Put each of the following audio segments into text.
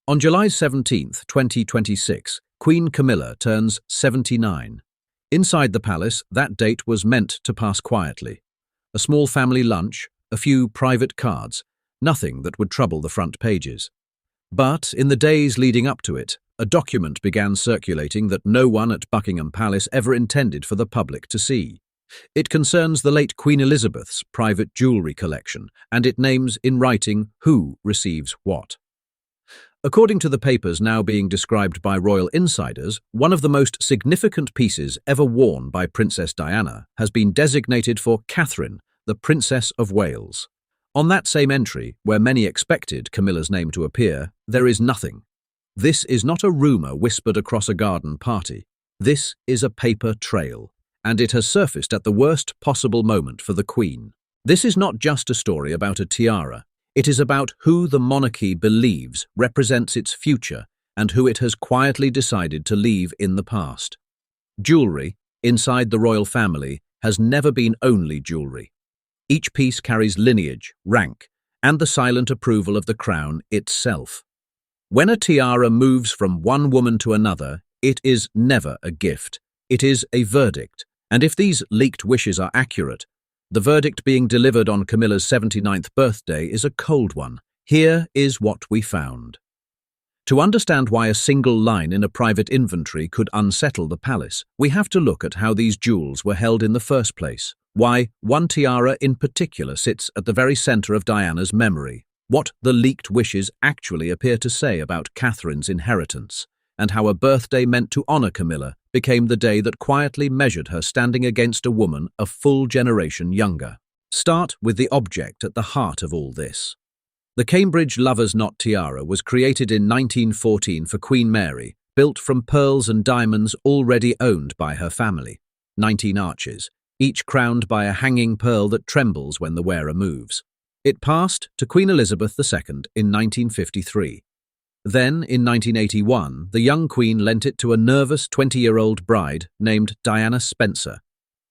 On July 17th, 2026, Queen Camilla turns 79. Inside the palace, that date was meant to pass quietly. A small family lunch, a few private cards, nothing that would trouble the front pages. But in the days leading up to it, a document began circulating that no one at Buckingham Palace ever intended for the public to see. It concerns the late Queen Elizabeth's private jewellery collection, and it names in writing who receives what. According to the papers now being described by royal insiders, one of the most significant pieces ever worn by Princess Diana has been designated for Catherine, the Princess of Wales. On that same entry, where many expected Camilla's name to appear, there is nothing. This is not a rumour whispered across a garden party. This is a paper trail, and it has surfaced at the worst possible moment for the Queen. This is not just a story about a tiara. It is about who the monarchy believes represents its future and who it has quietly decided to leave in the past. Jewellery, inside the royal family, has never been only jewellery. Each piece carries lineage, rank, and the silent approval of the crown itself. When a tiara moves from one woman to another, it is never a gift. It is a verdict, and if these leaked wishes are accurate, the verdict being delivered on Camilla's 79th birthday is a cold one. Here is what we found. To understand why a single line in a private inventory could unsettle the palace, we have to look at how these jewels were held in the first place, why one tiara in particular sits at the very centre of Diana's memory, what the leaked wishes actually appear to say about Catherine's inheritance, and how a birthday meant to honour Camilla became the day that quietly measured her standing against a woman a full generation younger. Start with the object at the heart of all this. The Cambridge Lover's Knot tiara was created in 1914 for Queen Mary, built from pearls and diamonds already owned by her family. 19 arches, each crowned by a hanging pearl that trembles when the wearer moves. It passed to Queen Elizabeth II in 1953. Then, in 1981, the young Queen lent it to a nervous 20-year-old bride named Diana Spencer.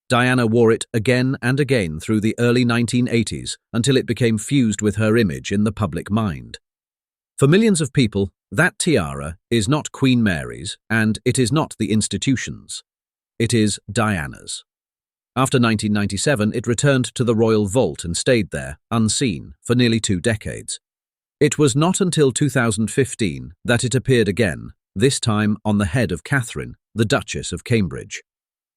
Diana wore it again and again through the early 1980s until it became fused with her image in the public mind. For millions of people, that tiara is not Queen Mary's and it is not the institution's. It is Diana's. After 1997, it returned to the royal vault and stayed there, unseen, for nearly 2 decades. It was not until 2015 that it appeared again, this time on the head of Catherine, the Duchess of Cambridge.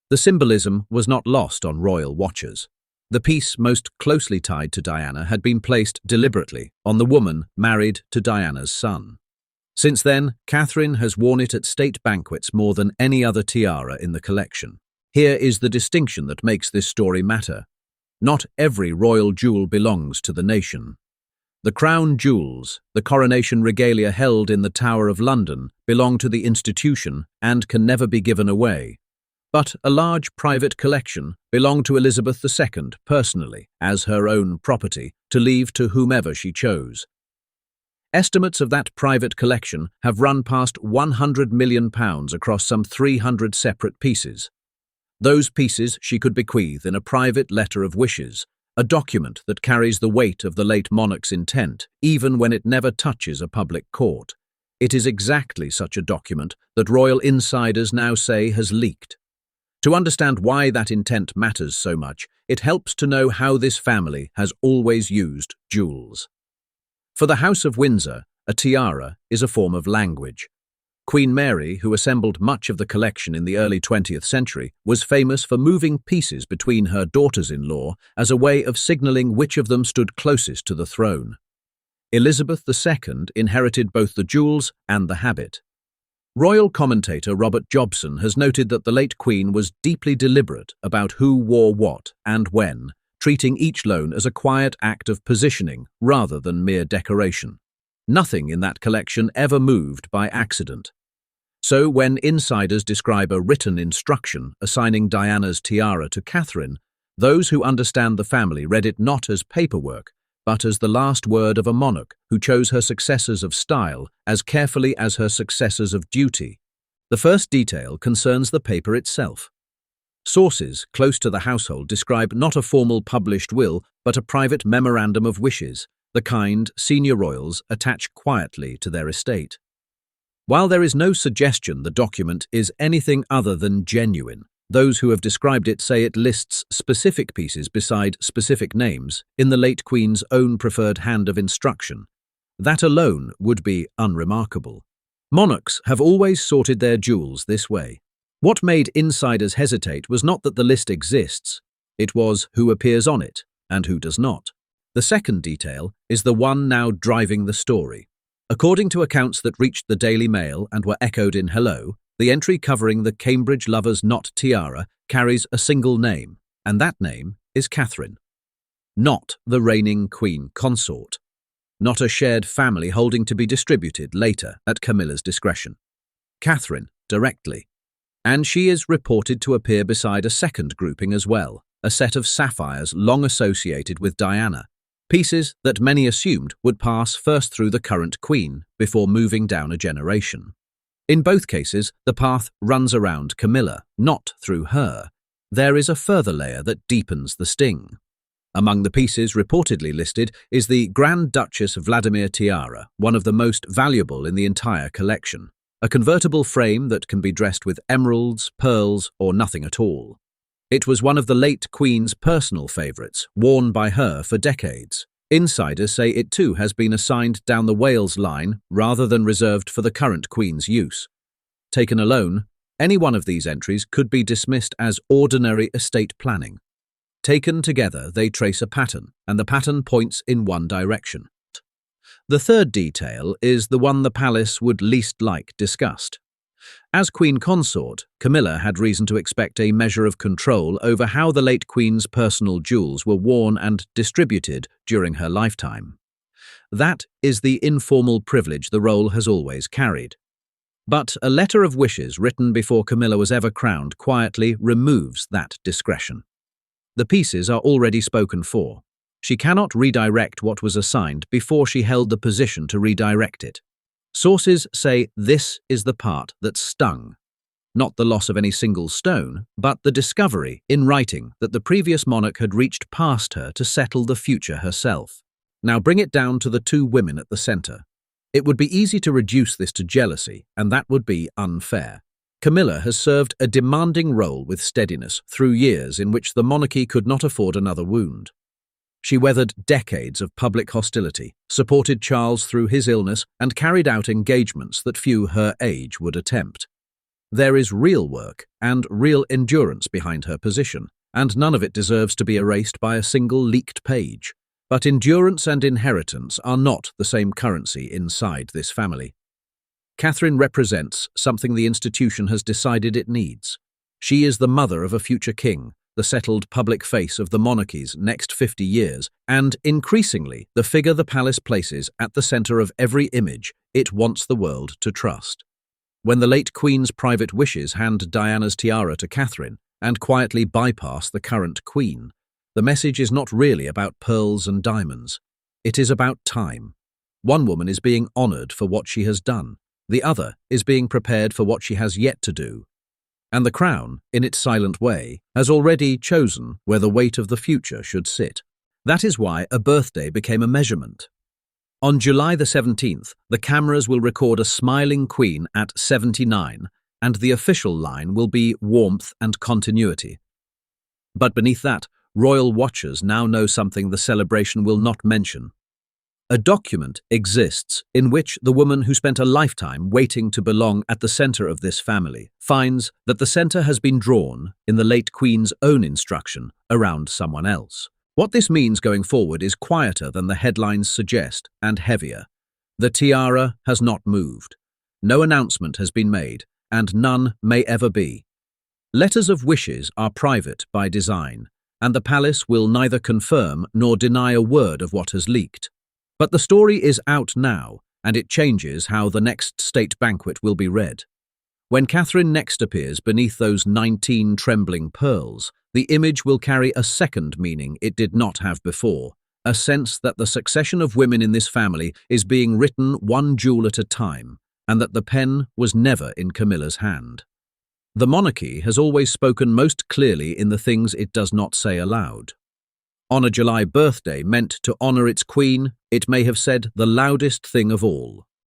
The symbolism was not lost on royal watchers. The piece most closely tied to Diana had been placed deliberately on the woman married to Diana's son. Since then, Catherine has worn it at state banquets more than any other tiara in the collection. Here is the distinction that makes this story matter. Not every royal jewel belongs to the nation. The crown jewels, the coronation regalia held in the Tower of London, belong to the institution and can never be given away. But a large private collection belonged to Elizabeth II personally, as her own property, to leave to whomever she chose. Estimates of that private collection have run past £100 million across some 300 separate pieces. Those pieces she could bequeath in a private letter of wishes, a document that carries the weight of the late monarch's intent, even when it never touches a public court. It is exactly such a document that royal insiders now say has leaked. To understand why that intent matters so much, it helps to know how this family has always used jewels. For the House of Windsor, a tiara is a form of language. Queen Mary, who assembled much of the collection in the early 20th century, was famous for moving pieces between her daughters-in-law as a way of signalling which of them stood closest to the throne. Elizabeth II inherited both the jewels and the habit. Royal commentator Robert Jobson has noted that the late Queen was deeply deliberate about who wore what and when, treating each loan as a quiet act of positioning rather than mere decoration. Nothing in that collection ever moved by accident. So when insiders describe a written instruction assigning Diana's tiara to Catherine, those who understand the family read it not as paperwork, but as the last word of a monarch who chose her successors of style as carefully as her successors of duty. The first detail concerns the paper itself. Sources close to the household describe not a formal published will, but a private memorandum of wishes, the kind senior royals attach quietly to their estate. While there is no suggestion the document is anything other than genuine, those who have described it say it lists specific pieces beside specific names in the late Queen's own preferred hand of instruction. That alone would be unremarkable. Monarchs have always sorted their jewels this way. What made insiders hesitate was not that the list exists, it was who appears on it and who does not. The second detail is the one now driving the story. According to accounts that reached the Daily Mail and were echoed in Hello, the entry covering the Cambridge lover's knot Tiara carries a single name, and that name is Catherine. Not the reigning Queen consort. Not a shared family holding to be distributed later at Camilla's discretion. Catherine, directly. And she is reported to appear beside a second grouping as well, a set of sapphires long associated with Diana, pieces that many assumed would pass first through the current Queen before moving down a generation. In both cases, the path runs around Camilla, not through her. There is a further layer that deepens the sting. Among the pieces reportedly listed is the Grand Duchess Vladimir tiara, one of the most valuable in the entire collection. A convertible frame that can be dressed with emeralds, pearls, or nothing at all. It was one of the late Queen's personal favourites, worn by her for decades. Insiders say it too has been assigned down the Wales line rather than reserved for the current Queen's use. Taken alone, any one of these entries could be dismissed as ordinary estate planning. Taken together, they trace a pattern, and the pattern points in one direction. The third detail is the one the palace would least like discussed. As Queen consort, Camilla had reason to expect a measure of control over how the late Queen's personal jewels were worn and distributed during her lifetime. That is the informal privilege the role has always carried. But a letter of wishes written before Camilla was ever crowned quietly removes that discretion. The pieces are already spoken for. She cannot redirect what was assigned before she held the position to redirect it. Sources say this is the part that stung. Not the loss of any single stone, but the discovery, in writing, that the previous monarch had reached past her to settle the future herself. Now bring it down to the two women at the centre. It would be easy to reduce this to jealousy, and that would be unfair. Camilla has served a demanding role with steadiness through years in which the monarchy could not afford another wound. She weathered decades of public hostility, supported Charles through his illness, and carried out engagements that few her age would attempt. There is real work and real endurance behind her position, and none of it deserves to be erased by a single leaked page. But endurance and inheritance are not the same currency inside this family. Catherine represents something the institution has decided it needs. She is the mother of a future king, the settled public face of the monarchy's next 50 years, and, increasingly, the figure the palace places at the centre of every image it wants the world to trust. When the late Queen's private wishes hand Diana's tiara to Catherine and quietly bypass the current Queen, the message is not really about pearls and diamonds. It is about time. One woman is being honoured for what she has done. The other is being prepared for what she has yet to do. And the crown, in its silent way, has already chosen where the weight of the future should sit. That is why a birthday became a measurement. On July the 17th, the cameras will record a smiling Queen at 79, and the official line will be warmth and continuity. But beneath that, royal watchers now know something the celebration will not mention. A document exists in which the woman who spent a lifetime waiting to belong at the centre of this family finds that the centre has been drawn, in the late Queen's own instruction, around someone else. What this means going forward is quieter than the headlines suggest, and heavier. The tiara has not moved. No announcement has been made, and none may ever be. Letters of wishes are private by design, and the palace will neither confirm nor deny a word of what has leaked. But the story is out now, and it changes how the next state banquet will be read. When Catherine next appears beneath those 19 trembling pearls, the image will carry a second meaning it did not have before, a sense that the succession of women in this family is being written one jewel at a time, and that the pen was never in Camilla's hand. The monarchy has always spoken most clearly in the things it does not say aloud. On a July birthday meant to honour its queen, it may have said the loudest thing of all.